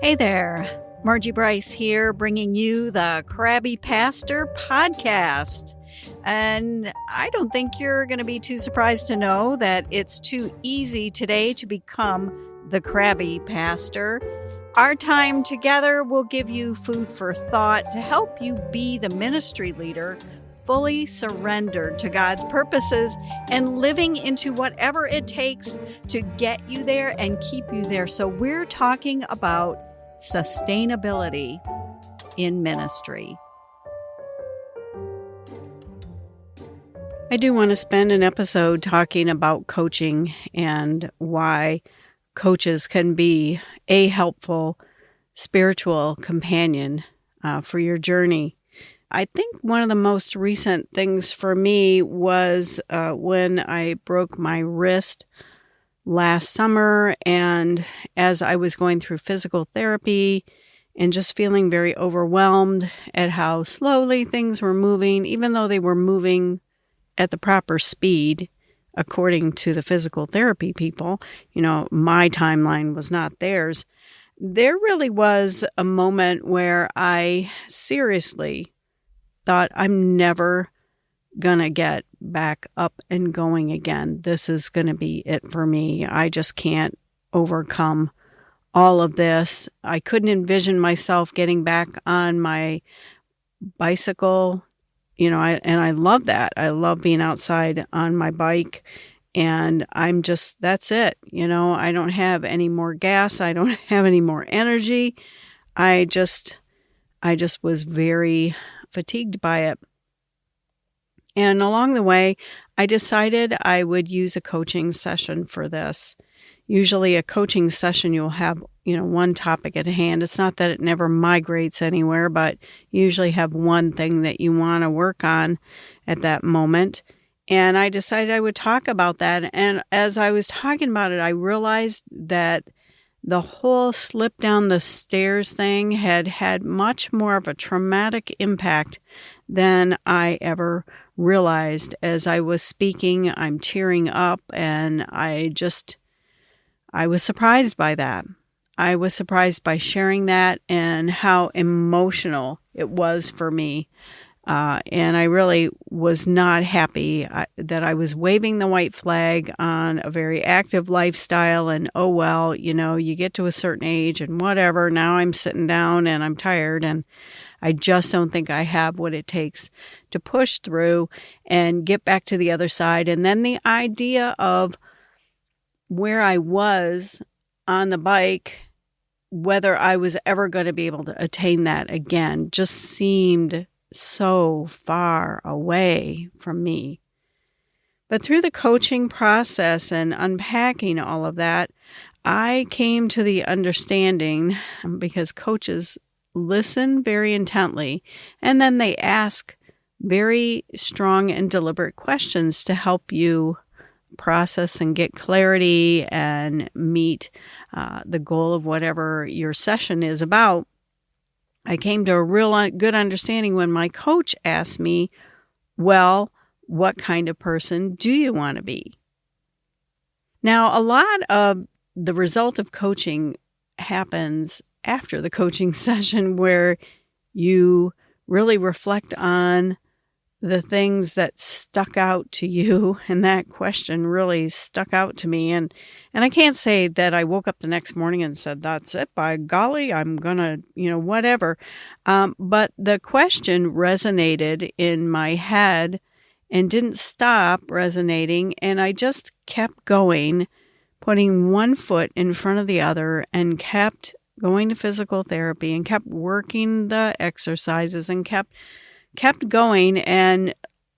Hey there, Margie Bryce here, bringing you the Crabby Pastor podcast. And I don't think you're going to be too surprised to know that it's too easy today to become the Crabby Pastor. Our time together will give you food for thought to help you be the ministry leader fully surrendered to God's purposes and living into whatever it takes to get you there and keep you there. So we're talking about sustainability in ministry. I do want to spend an episode talking about coaching and why coaches can be a helpful spiritual companion for your journey. I think one of the most recent things for me was when I broke my wrist last summer, and as I was going through physical therapy and just feeling very overwhelmed at how slowly things were moving, even though they were moving at the proper speed, according to the physical therapy people, my timeline was not theirs. There really was a moment where I seriously thought, I'm never going to get back up and going again. This is going to be it for me. I just can't overcome all of this. I couldn't envision myself getting back on my bicycle. I love that. I love being outside on my bike, and that's it. I don't have any more gas. I don't have any more energy. I just was very fatigued by it. And along the way, I decided I would use a coaching session for this. Usually a coaching session, you'll have, one topic at hand. It's not that it never migrates anywhere, but you usually have one thing that you want to work on at that moment. And I decided I would talk about that. And as I was talking about it, I realized that the whole slip down the stairs thing had much more of a traumatic impact than I ever realized. As I was speaking, I'm tearing up, and I was surprised by that. I was surprised by sharing that and how emotional it was for me. And I really was not happy that I was waving the white flag on a very active lifestyle, and you get to a certain age and whatever. Now I'm sitting down and I'm tired, and I just don't think I have what it takes to push through and get back to the other side. And then the idea of where I was on the bike, whether I was ever going to be able to attain that again, just seemed so far away from me. But through the coaching process and unpacking all of that, I came to the understanding, because coaches listen very intently, and then they ask very strong and deliberate questions to help you process and get clarity and meet the goal of whatever your session is about. I came to a real good understanding when my coach asked me, well, what kind of person do you want to be? Now, a lot of the result of coaching happens after the coaching session, where you really reflect on the things that stuck out to you. And that question really stuck out to me. And I can't say that I woke up the next morning and said, that's it, by golly, I'm going to, whatever. But the question resonated in my head and didn't stop resonating. And I just kept going, putting one foot in front of the other, and kept going to physical therapy, and kept working the exercises, and kept going. And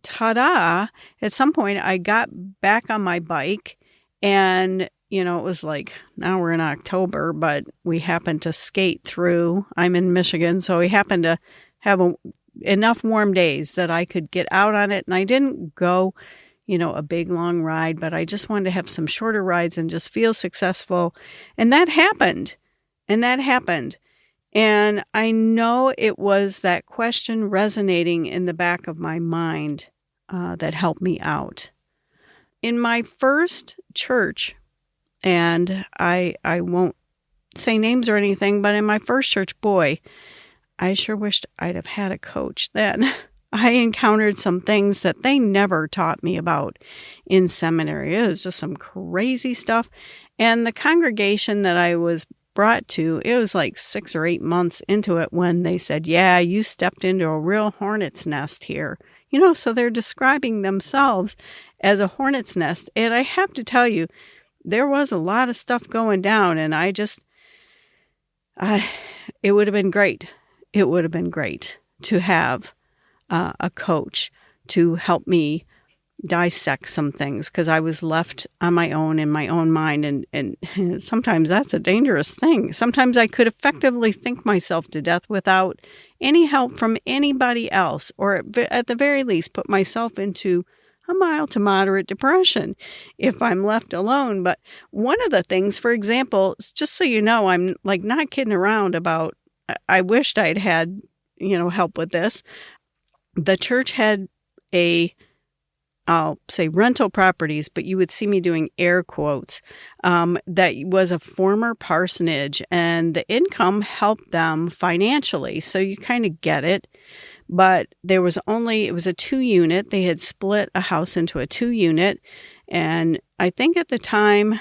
ta-da, at some point I got back on my bike, and it was like, now we're in October, but we happened to skate through. I'm in Michigan, so we happened to have enough warm days that I could get out on it. And I didn't go, a big long ride, but I just wanted to have some shorter rides and just feel successful. And that happened. And I know it was that question resonating in the back of my mind that helped me out. In my first church, and I won't say names or anything, but in my first church, boy, I sure wished I'd have had a coach then. I encountered some things that they never taught me about in seminary. It was just some crazy stuff. And the congregation that I was brought to, it was like 6 or 8 months into it when they said, yeah, you stepped into a real hornet's nest here. So they're describing themselves as a hornet's nest. And I have to tell you, there was a lot of stuff going down, and it would have been great. It would have been great to have a coach to help me dissect some things, because I was left on my own in my own mind. And sometimes that's a dangerous thing. Sometimes I could effectively think myself to death without any help from anybody else, or at the very least put myself into a mild to moderate depression if I'm left alone. But one of the things, for example, just so you know, I'm like not kidding around about, I wished I'd had, help with this. The church had I'll say rental properties, but you would see me doing air quotes, that was a former parsonage, and the income helped them financially. So you kind of get it. But it was a 2-unit. They had split a house into a 2-unit. And I think at the time,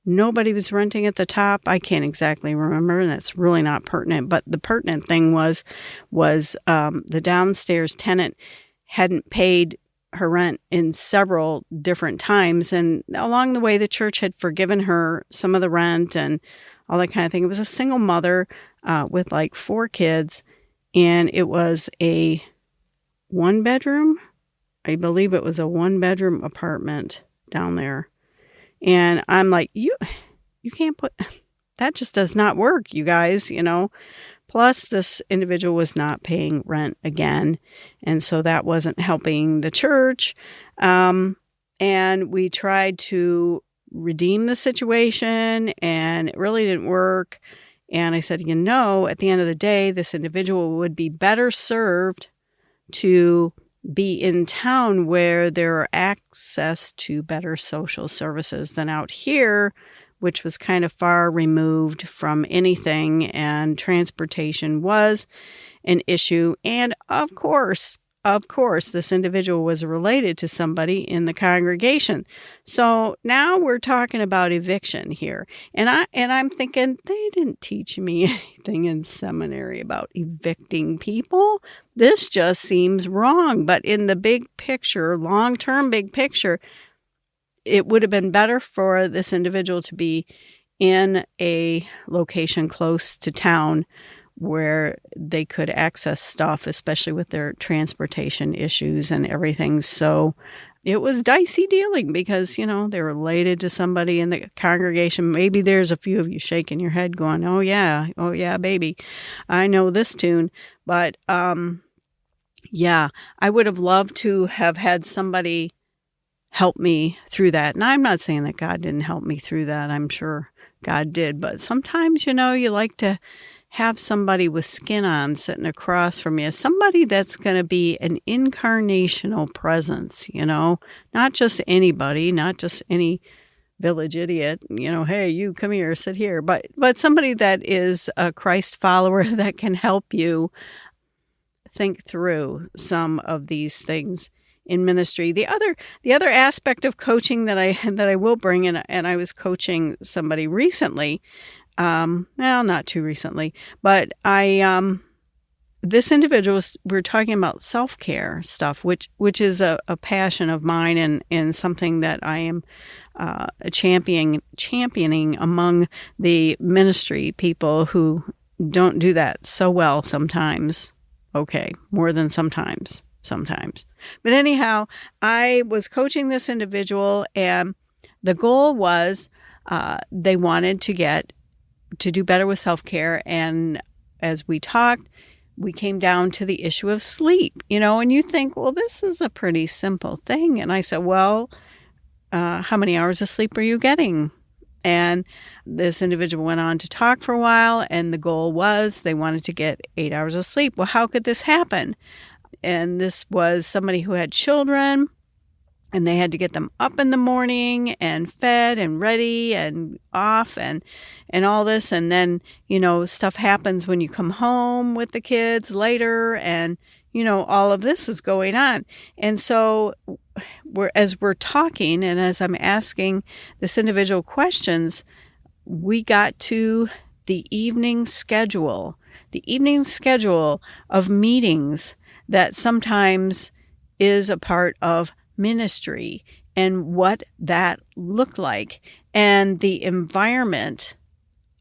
nobody was renting at the top. I can't exactly remember, and that's really not pertinent. But the pertinent thing was the downstairs tenant hadn't paid her rent in several different times. And along the way, the church had forgiven her some of the rent and all that kind of thing. It was a single mother with like 4 kids. And it was a 1-bedroom. I believe it was a 1-bedroom apartment down there. And I'm like, you can't that just does not work, you guys, Plus, this individual was not paying rent again. And so that wasn't helping the church. And we tried to redeem the situation, and it really didn't work. And I said, at the end of the day, this individual would be better served to be in town where there are access to better social services than out here, which was kind of far removed from anything, and transportation was an issue. And of course, this individual was related to somebody in the congregation. So now we're talking about eviction here. And I'm thinking, they didn't teach me anything in seminary about evicting people. This just seems wrong. But in the big picture, long-term big picture, it would have been better for this individual to be in a location close to town where they could access stuff, especially with their transportation issues and everything. So it was dicey dealing because, they're related to somebody in the congregation. Maybe there's a few of you shaking your head going, oh yeah, baby, I know this tune. But yeah, I would have loved to have had somebody help me through that. And I'm not saying that God didn't help me through that. I'm sure God did. But sometimes, you like to have somebody with skin on sitting across from you, somebody that's going to be an incarnational presence, not just anybody, not just any village idiot, hey, you come here, sit here, but somebody that is a Christ follower that can help you think through some of these things in ministry. The other aspect of coaching that I will bring in, and I was coaching somebody recently, not too recently, but this individual, we're talking about self-care stuff, which is a passion of mine and something that I am championing among the ministry people who don't do that so well sometimes. Okay, more than sometimes. But anyhow, I was coaching this individual, and the goal was they wanted to do better with self-care. And as we talked, we came down to the issue of sleep, and you think, well, this is a pretty simple thing. And I said, well, how many hours of sleep are you getting? And this individual went on to talk for a while, and the goal was they wanted to get 8 hours of sleep. Well, how could this happen? And this was somebody who had children, And they had to get them up in the morning and fed and ready and off and all this. And then, stuff happens when you come home with the kids later, and, all of this is going on. And so as we're talking and as I'm asking this individual questions, we got to the evening schedule of meetings that sometimes is a part of ministry and what that looked like, and the environment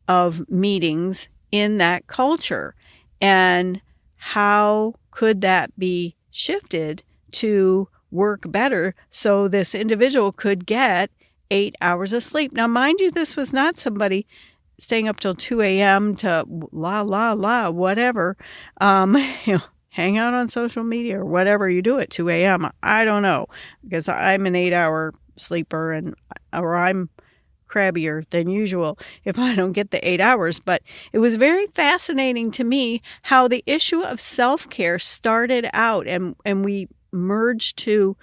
of meetings in that culture, and how could that be shifted to work better so this individual could get 8 hours of sleep. Now, mind you, this was not somebody staying up till 2 a.m. to whatever, hang out on social media or whatever you do at 2 a.m. I don't know, because I'm an 8-hour sleeper, or I'm crabbier than usual if I don't get the 8 hours. But it was very fascinating to me how the issue of self-care started out, and we merged to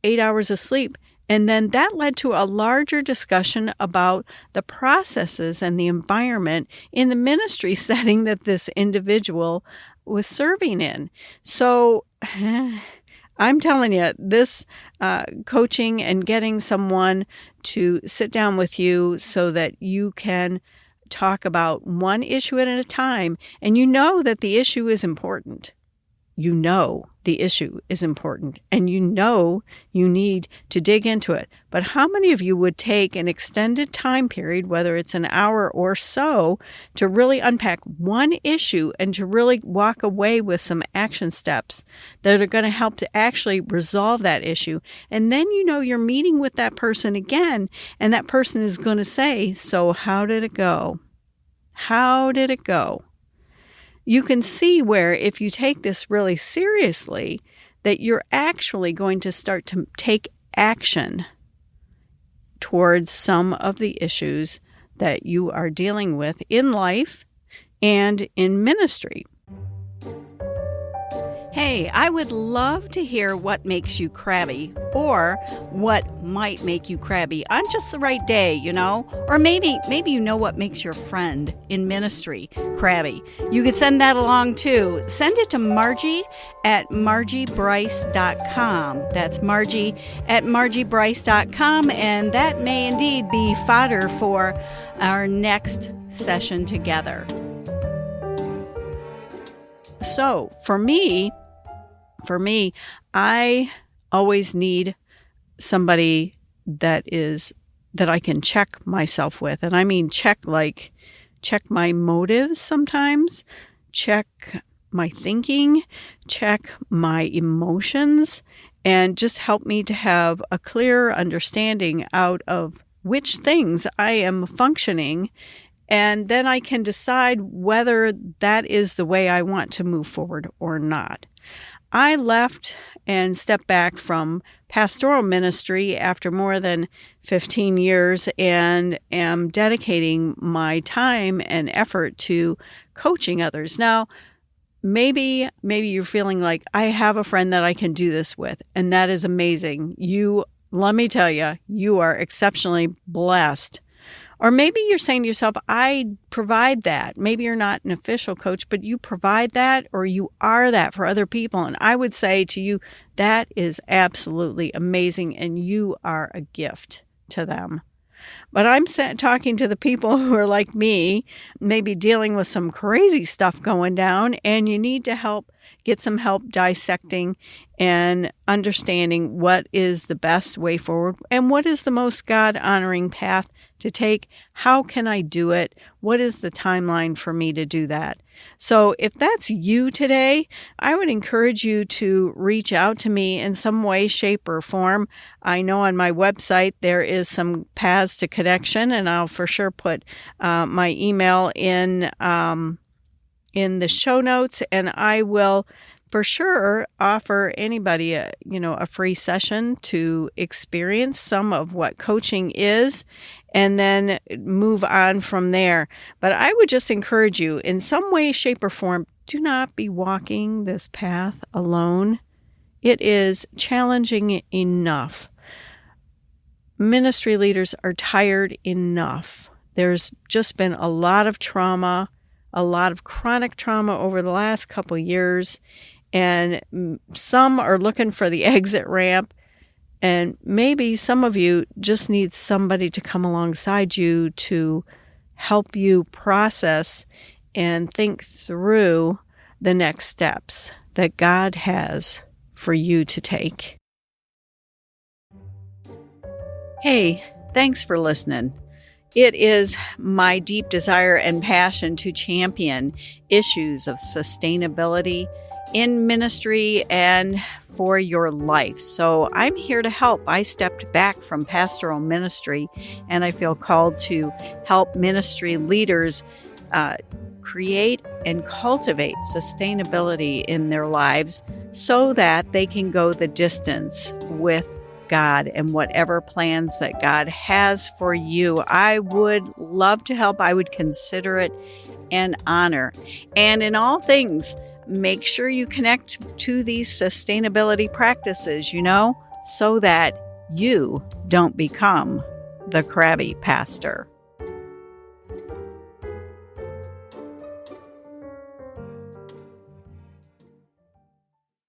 8 hours of sleep. And then that led to a larger discussion about the processes and the environment in the ministry setting that this individual was serving in. So I'm telling you, this coaching and getting someone to sit down with you so that you can talk about one issue at a time, and that the issue is important. The issue is important, and you need to dig into it. But how many of you would take an extended time period, whether it's an hour or so, to really unpack one issue and to really walk away with some action steps that are going to help to actually resolve that issue? And then you're meeting with that person again, and that person is going to say, so how did it go? How did it go? You can see where, if you take this really seriously, that you're actually going to start to take action towards some of the issues that you are dealing with in life and in ministry. Hey, I would love to hear what makes you crabby, or what might make you crabby on just the right day, Or maybe what makes your friend in ministry crabby. You could send that along too. Send it to Margie at margiebryce.com. That's Margie at margiebryce.com, and that may indeed be fodder for our next session together. So, for me, I always need somebody that I can check myself with. And I mean check my motives sometimes, check my thinking, check my emotions, and just help me to have a clear understanding out of which things I am functioning. And then I can decide whether that is the way I want to move forward or not. I left and stepped back from pastoral ministry after more than 15 years and am dedicating my time and effort to coaching others. Now, maybe you're feeling like, I have a friend that I can do this with, and that is amazing. Let me tell you, you are exceptionally blessed. Or maybe you're saying to yourself, I provide that. Maybe you're not an official coach, but you provide that, or you are that for other people. And I would say to you, that is absolutely amazing, and you are a gift to them. But I'm talking to the people who are like me, maybe dealing with some crazy stuff going down, and you need to get some help dissecting and understanding what is the best way forward and what is the most God-honoring path to take. How can I do it? What is the timeline for me to do that? So if that's you today, I would encourage you to reach out to me in some way, shape, or form. I know on my website there is some paths to connection, and I'll for sure put my email in the show notes, and I will for sure offer anybody a free session to experience some of what coaching is, and then move on from there. But I would just encourage you, in some way, shape, or form, do not be walking this path alone. It is challenging enough. Ministry leaders are tired enough. There's just been a lot of trauma, a lot of chronic trauma over the last couple years, and some are looking for the exit ramp, and maybe some of you just need somebody to come alongside you to help you process and think through the next steps that God has for you to take. Hey, thanks for listening. It is my deep desire and passion to champion issues of sustainability in ministry and for your life. So I'm here to help. I stepped back from pastoral ministry, and I feel called to help ministry leaders create and cultivate sustainability in their lives so that they can go the distance with God and whatever plans that God has for you. I would love to help. I would consider it an honor. And in all things, make sure you connect to these sustainability practices, so that you don't become the crabby pastor.